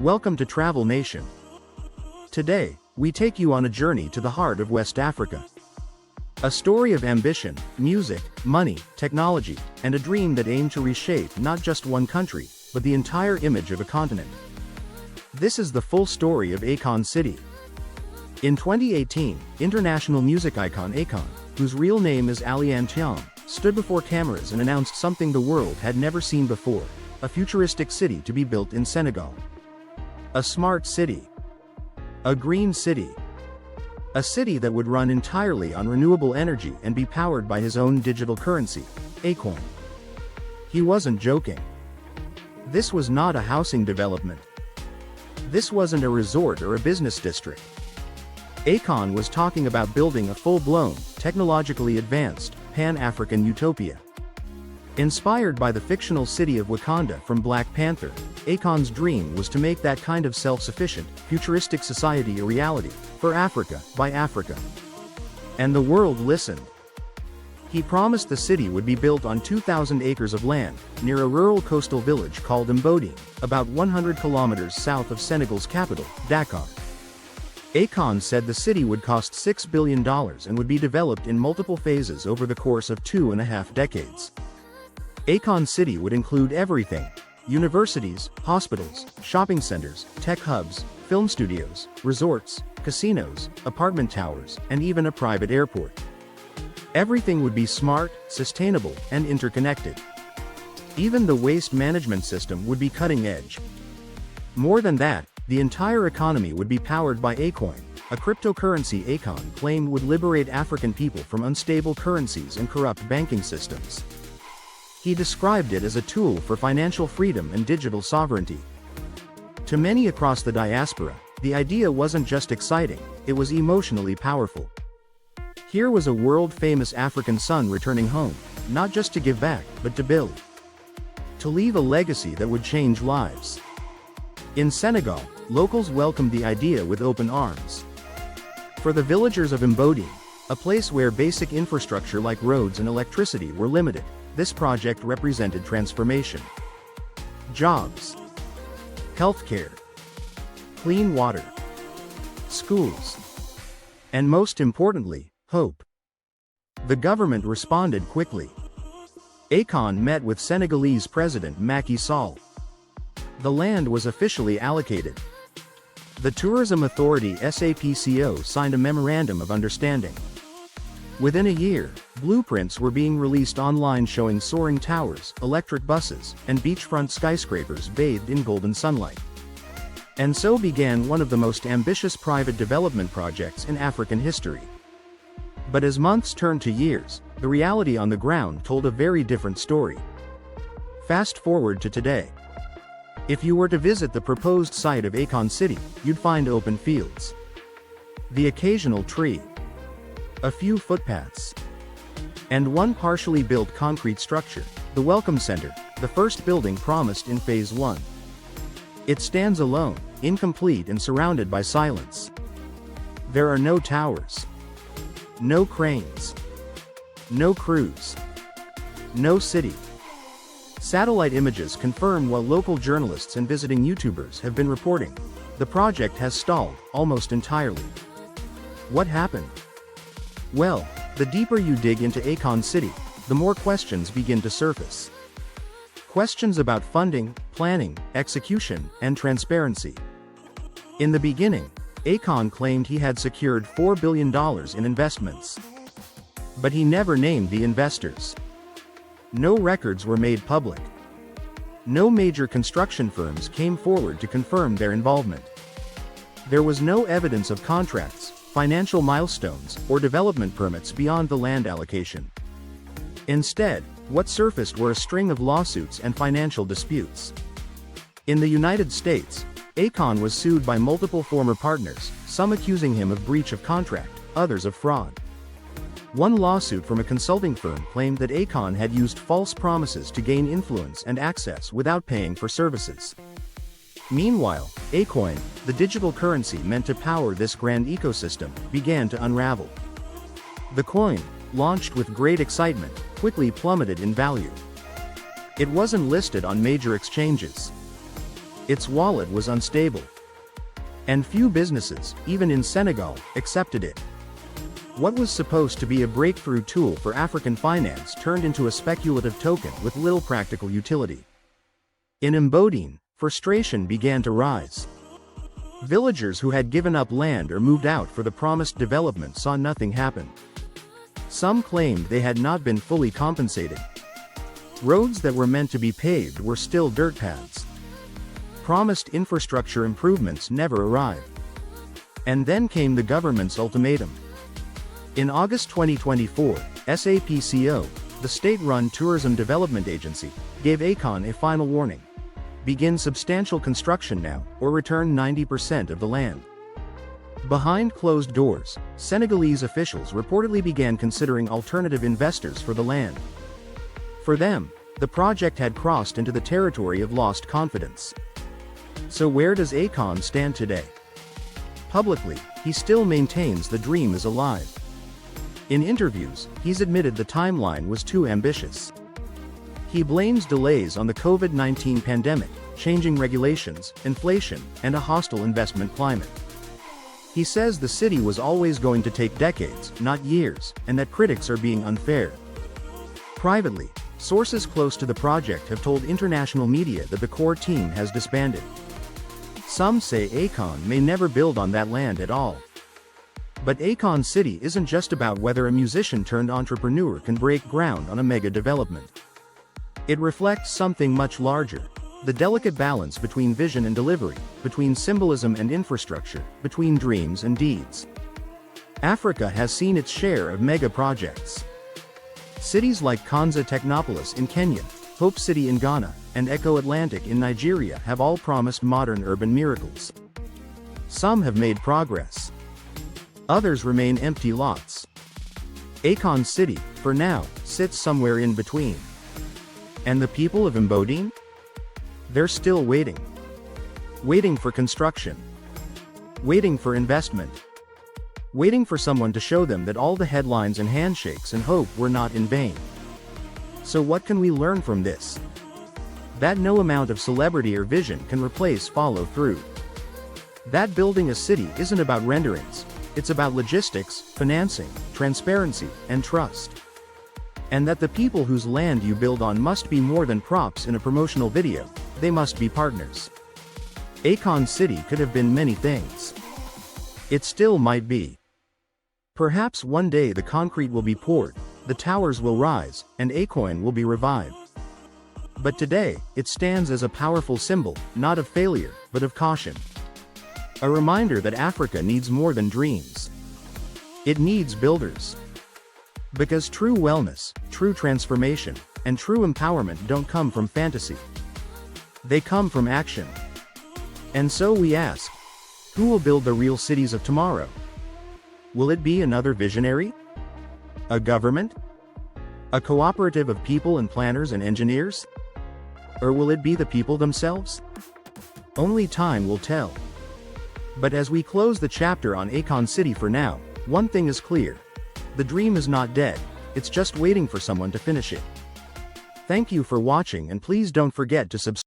Welcome to Travel Nation. Today, we take you on a journey to the heart of West Africa. A story of ambition, music, money, technology, and a dream that aimed to reshape not just one country, but the entire image of a continent. This is the full story of Akon City. In 2018, international music icon Akon, whose real name is Allian Thiam, stood before cameras and announced something the world had never seen before: a futuristic city to be built in Senegal. A smart city. A green city. A city that would run entirely on renewable energy and be powered by his own digital currency, Akoin. He wasn't joking. This was not a housing development. This wasn't a resort or a business district. Akon was talking about building a full-blown, technologically advanced, Pan-African utopia. Inspired by the fictional city of Wakanda from Black Panther, Akon's dream was to make that kind of self-sufficient, futuristic society a reality, for Africa, by Africa. And the world listened. He promised the city would be built on 2,000 acres of land, near a rural coastal village called Mbodi, about 100 kilometers south of Senegal's capital, Dakar. Akon said the city would cost $6 billion and would be developed in multiple phases over the course of 2.5 decades. Akon City would include everything: universities, hospitals, shopping centers, tech hubs, film studios, resorts, casinos, apartment towers, and even a private airport. Everything would be smart, sustainable, and interconnected. Even the waste management system would be cutting edge. More than that, the entire economy would be powered by Akoin, a cryptocurrency Akon claimed would liberate African people from unstable currencies and corrupt banking systems. He described it as a tool for financial freedom and digital sovereignty. To many across the diaspora, the idea wasn't just exciting, it was emotionally powerful. Here was a world-famous African son returning home, not just to give back, but to build. To leave a legacy that would change lives. In Senegal, locals welcomed the idea with open arms. For the villagers of Mbodi, a place where basic infrastructure like roads and electricity were limited, this project represented transformation. Jobs. Healthcare. Clean water. Schools. And most importantly, hope. The government responded quickly. Akon met with Senegalese President Macky Sall. The land was officially allocated. The Tourism Authority SAPCO signed a Memorandum of Understanding. Within a year, blueprints were being released online showing soaring towers, electric buses, and beachfront skyscrapers bathed in golden sunlight. And so began one of the most ambitious private development projects in African history. But as months turned to years, the reality on the ground told a very different story. Fast forward to today. If you were to visit the proposed site of Akon City, you'd find open fields. The occasional tree. A few footpaths. And one partially built concrete structure, the Welcome Center, the first building promised in Phase 1. It stands alone, incomplete and surrounded by silence. There are no towers. No cranes. No crews. No city. Satellite images confirm what local journalists and visiting YouTubers have been reporting. The project has stalled, almost entirely. What happened? Well, the deeper you dig into Akon City, the more questions begin to surface. Questions about funding, planning, execution, and transparency. In the beginning, Akon claimed he had secured $4 billion in investments. But he never named the investors. No records were made public. No major construction firms came forward to confirm their involvement. There was no evidence of contracts, financial milestones, or development permits beyond the land allocation. Instead, what surfaced were a string of lawsuits and financial disputes. In the United States, Akon was sued by multiple former partners, some accusing him of breach of contract, others of fraud. One lawsuit from a consulting firm claimed that Akon had used false promises to gain influence and access without paying for services. Meanwhile, Akoin, the digital currency meant to power this grand ecosystem, began to unravel. The coin, launched with great excitement, quickly plummeted in value. It wasn't listed on major exchanges. Its wallet was unstable. And few businesses, even in Senegal, accepted it. What was supposed to be a breakthrough tool for African finance turned into a speculative token with little practical utility. In Mbodine, frustration began to rise. Villagers who had given up land or moved out for the promised development saw nothing happen. Some claimed they had not been fully compensated. Roads that were meant to be paved were still dirt paths. Promised infrastructure improvements never arrived. And then came the government's ultimatum. In August 2024, SAPCO, the state-run tourism development agency, gave Akon a final warning. Begin substantial construction now, or return 90% of the land. Behind closed doors, Senegalese officials reportedly began considering alternative investors for the land. For them, the project had crossed into the territory of lost confidence. So where does Akon stand today? Publicly, he still maintains the dream is alive. In interviews, he's admitted the timeline was too ambitious. He blames delays on the COVID-19 pandemic, changing regulations, inflation, and a hostile investment climate. He says the city was always going to take decades, not years, and that critics are being unfair. Privately, sources close to the project have told international media that the core team has disbanded. Some say Akon may never build on that land at all. But Akon City isn't just about whether a musician-turned-entrepreneur can break ground on a mega development. It reflects something much larger. The delicate balance between vision and delivery, between symbolism and infrastructure, between dreams and deeds. Africa has seen its share of mega projects. Cities like Konza Technopolis in Kenya, Hope City in Ghana, and Echo Atlantic in Nigeria have all promised modern urban miracles. Some have made progress. Others remain empty lots. Akon City, for now, sits somewhere in between. And the people of Mbodine? They're still waiting. Waiting for construction. Waiting for investment. Waiting for someone to show them that all the headlines and handshakes and hope were not in vain. So what can we learn from this? That no amount of celebrity or vision can replace follow-through. That building a city isn't about renderings. It's about logistics, financing, transparency, and trust. And that the people whose land you build on must be more than props in a promotional video, they must be partners. Akon City could have been many things. It still might be. Perhaps one day the concrete will be poured, the towers will rise, and Akoin will be revived. But today, it stands as a powerful symbol, not of failure, but of caution. A reminder that Africa needs more than dreams. It needs builders. Because true wellness, true transformation, and true empowerment don't come from fantasy. They come from action. And so we ask, who will build the real cities of tomorrow? Will it be another visionary? A government? A cooperative of people and planners and engineers? Or will it be the people themselves? Only time will tell. But as we close the chapter on Akon City for now, one thing is clear. The dream is not dead, it's just waiting for someone to finish it. Thank you for watching and please don't forget to subscribe.